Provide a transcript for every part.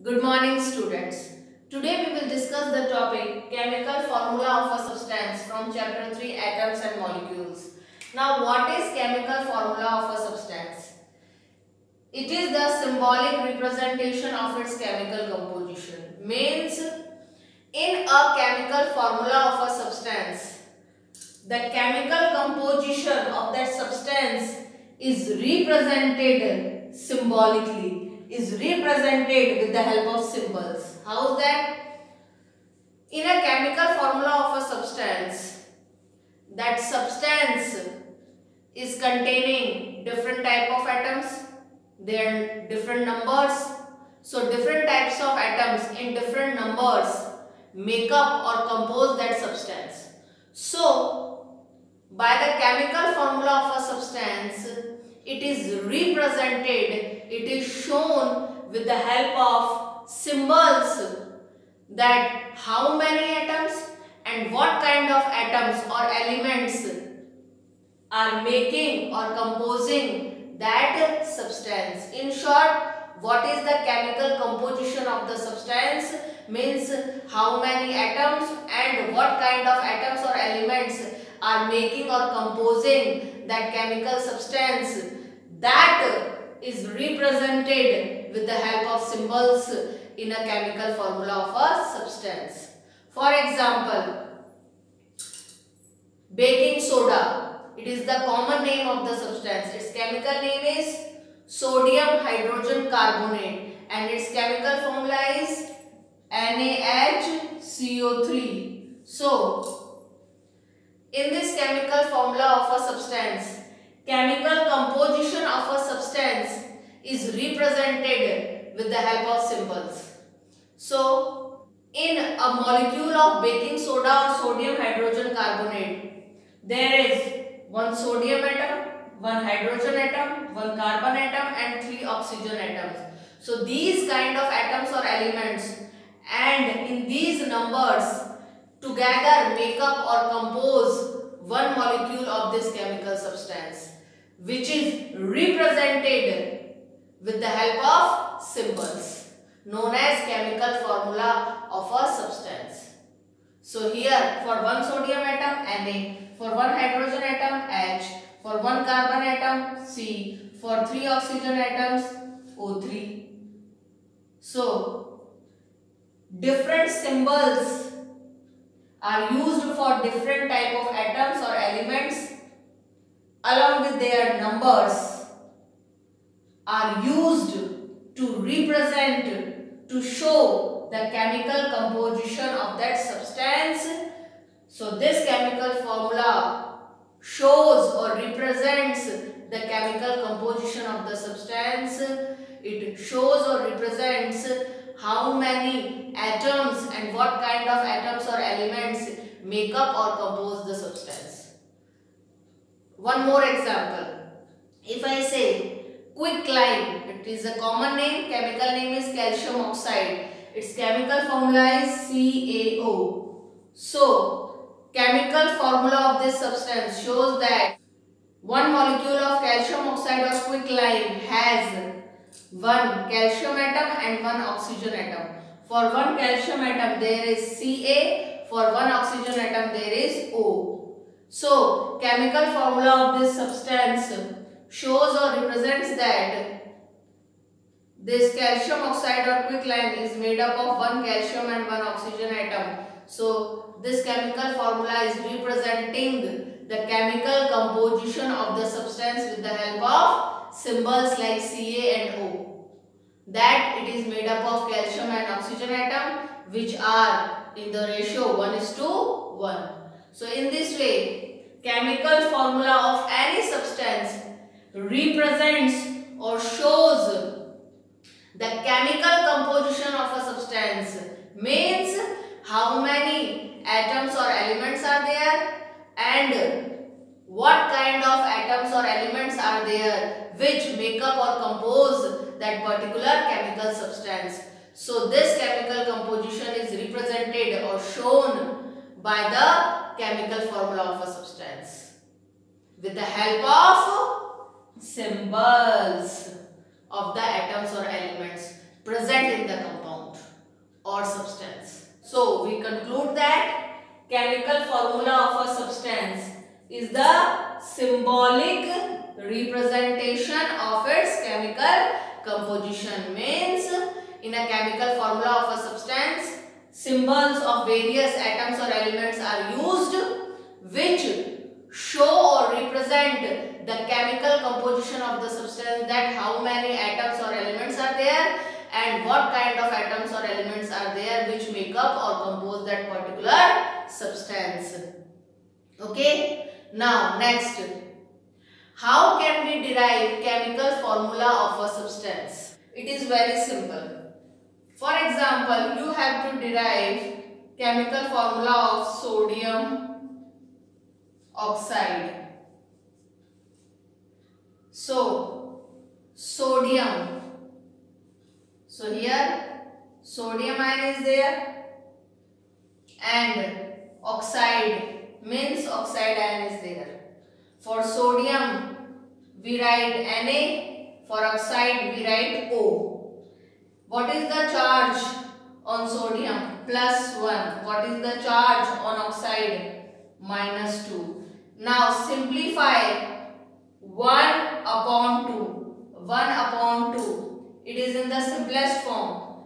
Good morning, students. Today we will discuss the topic chemical formula of a substance from chapter 3 atoms and molecules. Now what is chemical formula of a substance? It is the symbolic representation of its chemical composition. Means in a chemical formula of a substance, the chemical composition of that substance is represented symbolically, is represented with the help of symbols. How is that? In a chemical formula of a substance, that substance is containing different type of atoms, their different numbers. So different types of atoms in different numbers make up or compose that substance. So by the chemical formula of a substance, it is represented, it is shown with the help of symbols that how many atoms and what kind of atoms or elements are making or composing that substance. In short, what is the chemical composition of the substance means how many atoms and what kind of atoms or elements are making or composing that chemical substance, that is represented with the help of symbols in a chemical formula of a substance. For example, baking soda. It is the common name of the substance. Its chemical name is sodium hydrogen carbonate and its chemical formula is NaHCO3. So, in this chemical formula of a substance, chemical composition of a substance is represented with the help of symbols. So, in a molecule of baking soda or sodium hydrogen carbonate, there is one sodium atom, one hydrogen atom, one carbon atom and 3 oxygen atoms. So these kind of atoms or elements and in these numbers together make up or compose one molecule of this chemical substance, which is represented with the help of symbols known as chemical formula of a substance. So here for one sodium atom Na, for one hydrogen atom H, for one carbon atom C, for 3 oxygen atoms O3. So different symbols are used for different type of atoms or elements along with their numbers are used to represent, to show the chemical composition of that substance. So this chemical formula shows or represents the chemical composition of the substance. It shows or represents how many atoms and what kind of atoms or elements make up or compose the substance. One more example. If I say quicklime, it is a common name, chemical name is calcium oxide. Its chemical formula is CaO. So, chemical formula of this substance shows that one molecule of calcium oxide or quicklime has one calcium atom and one oxygen atom. For one calcium atom there is Ca, for one oxygen atom there is O. So, chemical formula of this substance shows or represents that this calcium oxide or quicklime is made up of one calcium and one oxygen atom. So, this chemical formula is representing the chemical composition of the substance with the help of symbols like Ca and O. That it is made up of calcium and oxygen atom which are in the ratio 1:1. So, in this way, chemical formula of any substance represents or shows the chemical composition of a substance, means how many atoms or elements are there and what kind of atoms or elements are there which make up or compose that particular chemical substance. So this chemical composition is represented or shown by the chemical formula of a substance with the help of symbols of the atoms or elements present in the compound. or substance. So we conclude that chemical formula of a substance is the symbolic representation of its chemical composition. Means in a chemical formula of a substance, symbols of various atoms or elements are used which show or represent the chemical composition of the substance, that how many atoms or elements are there and what kind of atoms or elements are there which make up or compose that particular substance. Okay. Now next, how can we derive chemical formula of a substance? It is very simple. For example, you have to derive chemical formula of sodium oxide. So, sodium. So here sodium ion is there, and oxide means oxide ion is there. For sodium we write Na, for oxide we write O. What is the charge on sodium? +1. What is the charge on oxide? -2. Now simplify 1 upon 2. 1 upon 2. It is in the simplest form.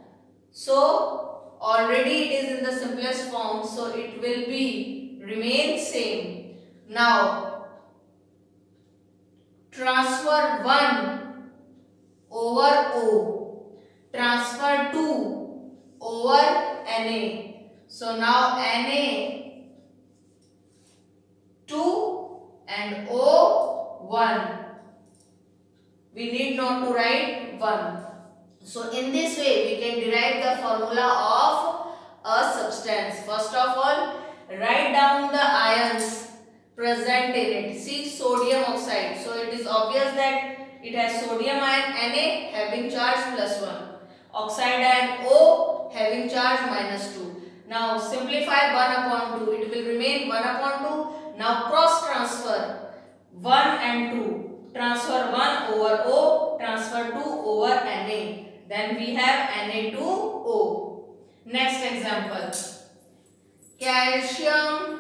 So already it is in the simplest form. So it will be remain same. Now transfer 1 over O. Transfer 2 over Na. So now Na 2 and O 1. We need not to write 1. So in this way we can derive the formula of a substance. First of all, write down the ions present in it. See, sodium oxide. So it is obvious that it has sodium ion Na having charge +1. Oxide ion O having charge -2. Now simplify 1 upon 2. It will remain 1 upon 2. Now cross transfer 1 and 2. Transfer 1 over O, transfer 2 over Na. Then we have Na2O. Next example. Calcium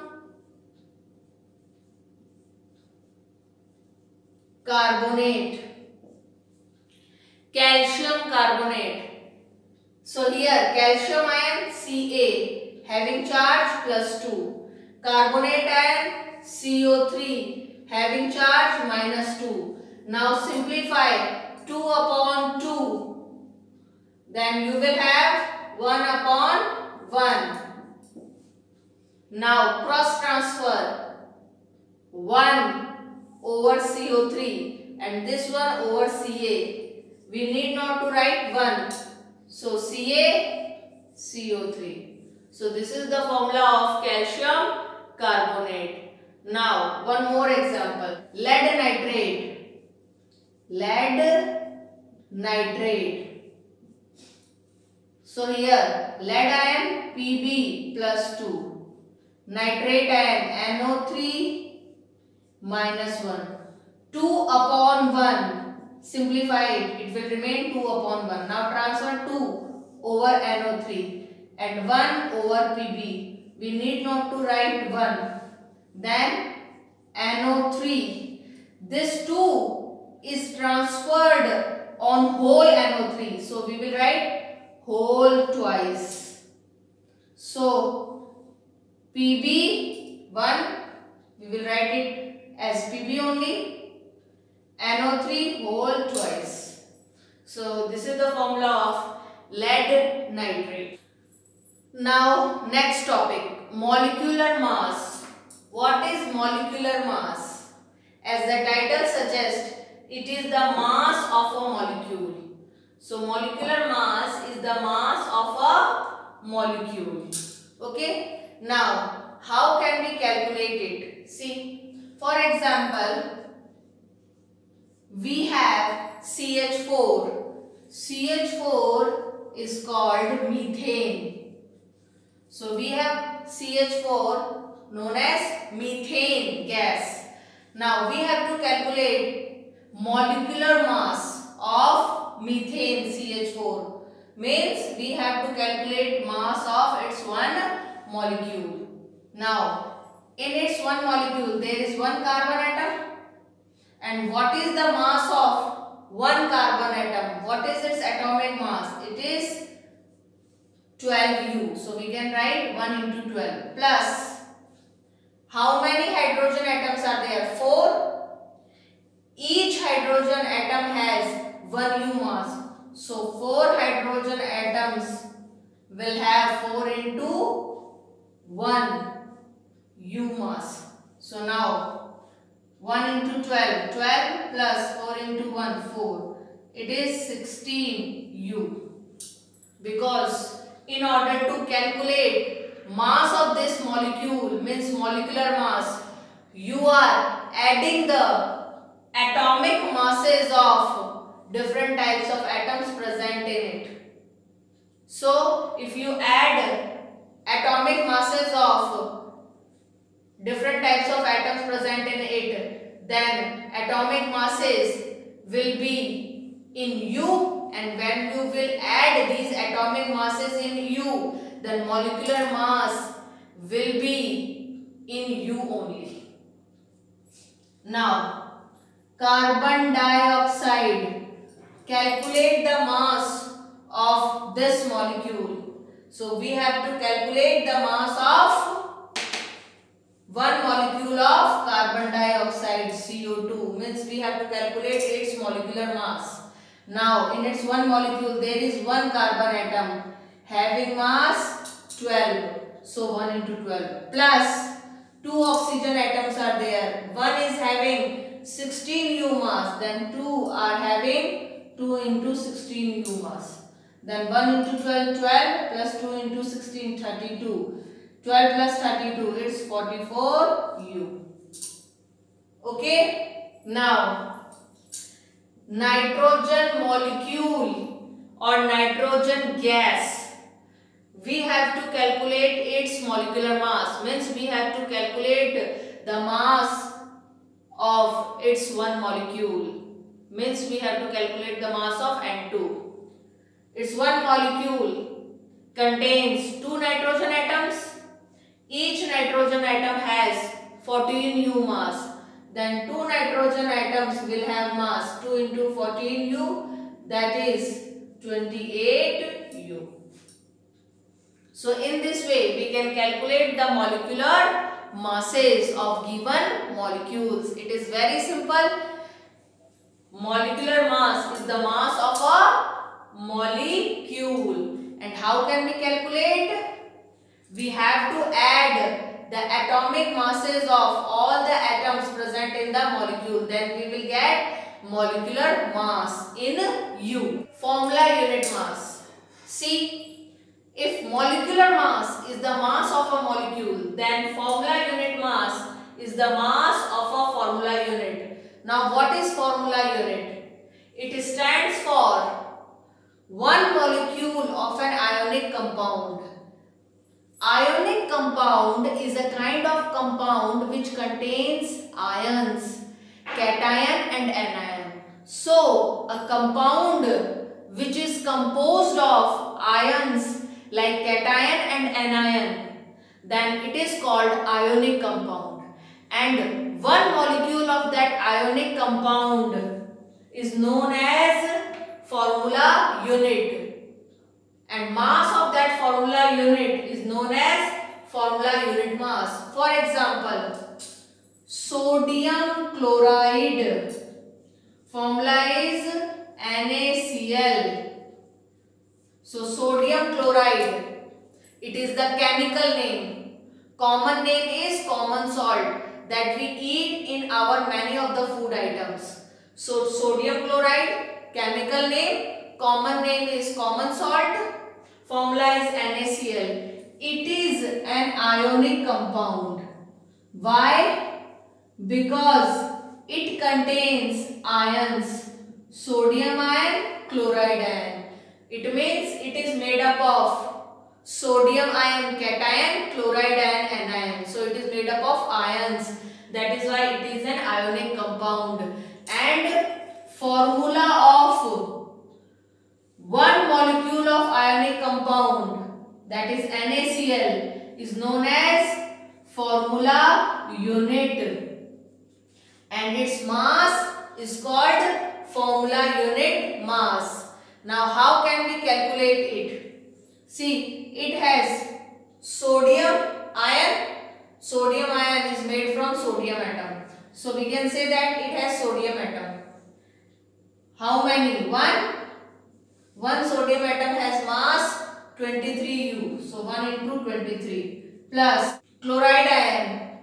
carbonate. Calcium carbonate. So here calcium ion Ca having charge +2. Carbonate ion CO3 having charge -2. Now simplify 2 upon 2. Then you will have 1 upon 1. Now cross transfer 1 over CO3 and this one over Ca. We need not to write 1. So Ca, CO3. So this is the formula of calcium carbonate. Now one more example. Lead nitrate. Lead nitrate. So here lead ion Pb +2. Nitrate ion NO3 -1. 2 upon 1. Simplify it. It will remain 2 upon 1. Now transfer 2 over NO3 and 1 over Pb. We need not to write 1. Then NO3. This 2 is transferred on whole NO3. So we will write whole twice. So Pb 1. We will write it as Pb only. NO3 whole twice. So this is the formula of lead nitrate. Now next topic, molecular mass. What is molecular mass? As the title suggests, it is the mass of a molecule. So molecular mass is the mass of a molecule. Okay. Now how can we calculate it? See, for example, we have CH4. CH4 is called methane. So we have CH4 known as methane gas. Now we have to calculate molecular mass of methane CH4. means we have to calculate mass of its one molecule. Now, in its one molecule there is one carbon atom, and what is the mass of one carbon atom? What is its atomic mass? It is 12U. So we can write 1 into 12 plus how many hydrogen atoms are there? 4. Each hydrogen atom has 1 U mass. So 4 hydrogen atoms will have 4 into 1 U mass. So now 1 into 12, 12 plus 4 into 1, 4. It is 16 U. Because in order to calculate mass of this molecule, means molecular mass, you are adding the atomic masses of different types of atoms present in it. So if you add atomic masses of different types of atoms present in it, then atomic masses will be in U, and when you will add these atomic masses in U, then molecular mass will be in U only. Now, carbon dioxide, calculate the mass of this molecule. So we have to calculate the mass of one molecule of carbon dioxide, CO2, means we have to calculate its molecular mass. Now in its one molecule there is one carbon atom having mass 12. So 1 into 12 plus 2 oxygen atoms are there. One is having 16 U mass, then 2 are having 2 into 16 U mass. Then 1 into 12, 12 plus 2 into 16, 32. 12 plus 32 is 44 U. Okay. Now nitrogen molecule or nitrogen gas, we have to calculate its molecular mass, means we have to calculate the mass of its one molecule, means we have to calculate the mass of N2. Its one molecule contains 2 nitrogen atoms. Each nitrogen atom has 14 U mass. Then 2 nitrogen atoms will have mass 2 into 14 U, that is 28 U. So in this way we can calculate the molecular masses of given molecules. It is very simple. Molecular mass is the mass of a molecule. And how can we calculate? We have to add the atomic masses of all the atoms present in the molecule. Then we will get molecular mass in U. Formula unit mass. See, if molecular mass is the mass of a molecule, then formula unit mass is the mass of a formula unit. Now what is formula unit? It stands for one molecule of an ionic compound. Ionic compound is a kind of compound which contains ions, cation and anion. So, a compound which is composed of ions like cation and anion, then it is called ionic compound. And one molecule of that ionic compound is known as formula unit. And mass of that formula unit is known as formula unit mass. For example, sodium chloride, formula is NaCl. So sodium chloride, it is the chemical name. Common name is common salt that we eat in our many of the food items. So sodium chloride, chemical name, common name is common salt. Formula is NaCl. It is an ionic compound. Why? Because it contains ions, sodium ion, chloride ion. It means it is made up of sodium ion, cation, chloride ion, anion. So it is made up of ions. That is why it is an ionic compound. And formula of one molecule of ionic compound, that is NaCl, is known as formula unit, and its mass is called formula unit mass. Now how can we calculate it? See, it has sodium ion. Sodium ion is made from sodium atom. So we can say that it has sodium atom. How many? One sodium atom has mass 23U. So 1 into 23 plus chloride ion,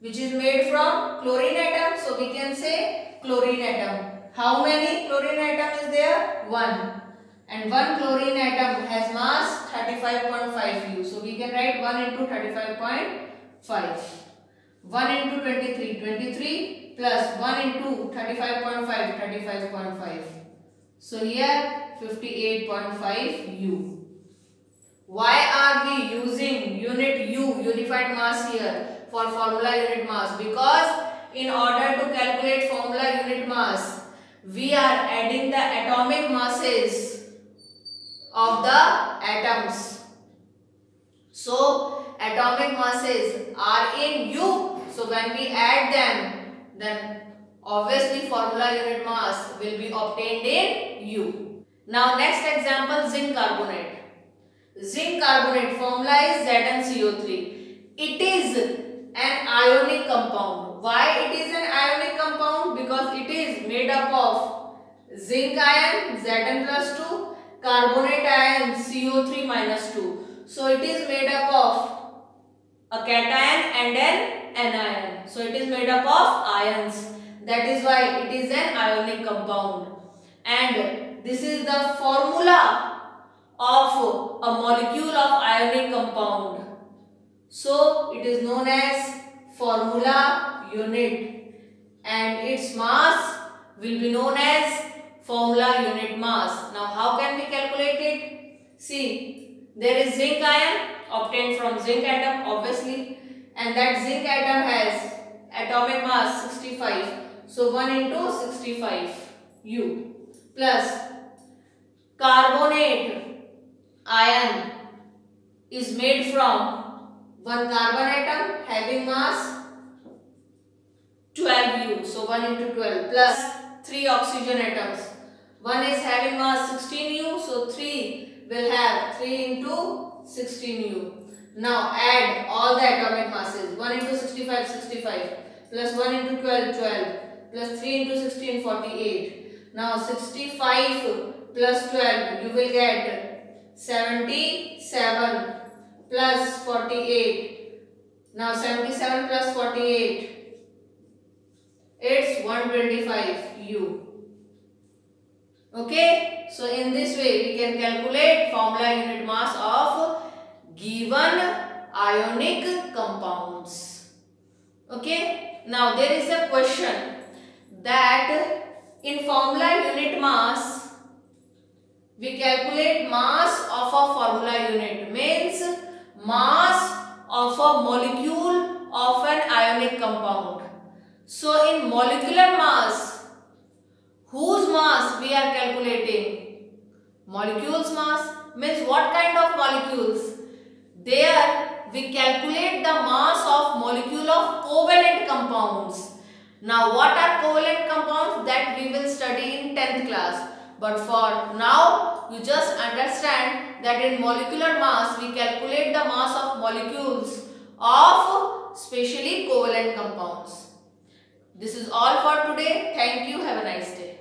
which is made from chlorine atom. So we can say chlorine atom. How many chlorine atom is there? 1. And one chlorine atom has mass 35.5 U. So we can write 1 into 35.5. 1 into 23, 23 plus 1 into 35.5, 35.5. So here 58.5 U. Why are we using unit U, unified mass here for formula unit mass? Because in order to calculate formula unit mass, we are adding the atomic masses of the atoms. So atomic masses are in U. So when we add them, then obviously formula unit mass will be obtained in U. Now next example, zinc carbonate. Zinc carbonate formula is ZnCO3. It is an ionic compound. Why it is an ionic compound? Because it is made up of zinc ion Zn plus 2, carbonate ion CO3 minus 2. So it is made up of a cation and an anion. So it is made up of ions. That is why it is an ionic compound. And this is the formula of a molecule of ionic compound. So it is known as formula unit, and its mass will be known as formula unit mass. Now how can we calculate it? See, there is zinc ion obtained from zinc atom obviously, and that zinc atom has atomic mass 65. So 1 into 65 U plus carbonate ion is made from one carbon atom having mass 12U. So 1 into 12 plus 3 oxygen atoms. One is having mass 16U. So 3 will have 3 into 16U. Now add all the atomic masses. 1 into 65, 65 plus 1 into 12, 12 plus 3 into 16, 48. Now 65 plus 12 you will get 77 plus 48. Now 77 plus 48, it's 125U. Okay, so in this way we can calculate formula unit mass of given ionic compounds. Okay, now there is a question that in formula unit mass we calculate mass of a formula unit, means mass of a molecule of an ionic compound. So in molecular mass, whose mass we are calculating? Molecules mass, means what kind of molecules? There we calculate the mass of molecule of covalent compounds. Now what are covalent compounds? That we will study in 10th class. But for now, you just understand that in molecular mass, we calculate the mass of molecules of specially covalent compounds. This is all for today. Thank you. Have a nice day.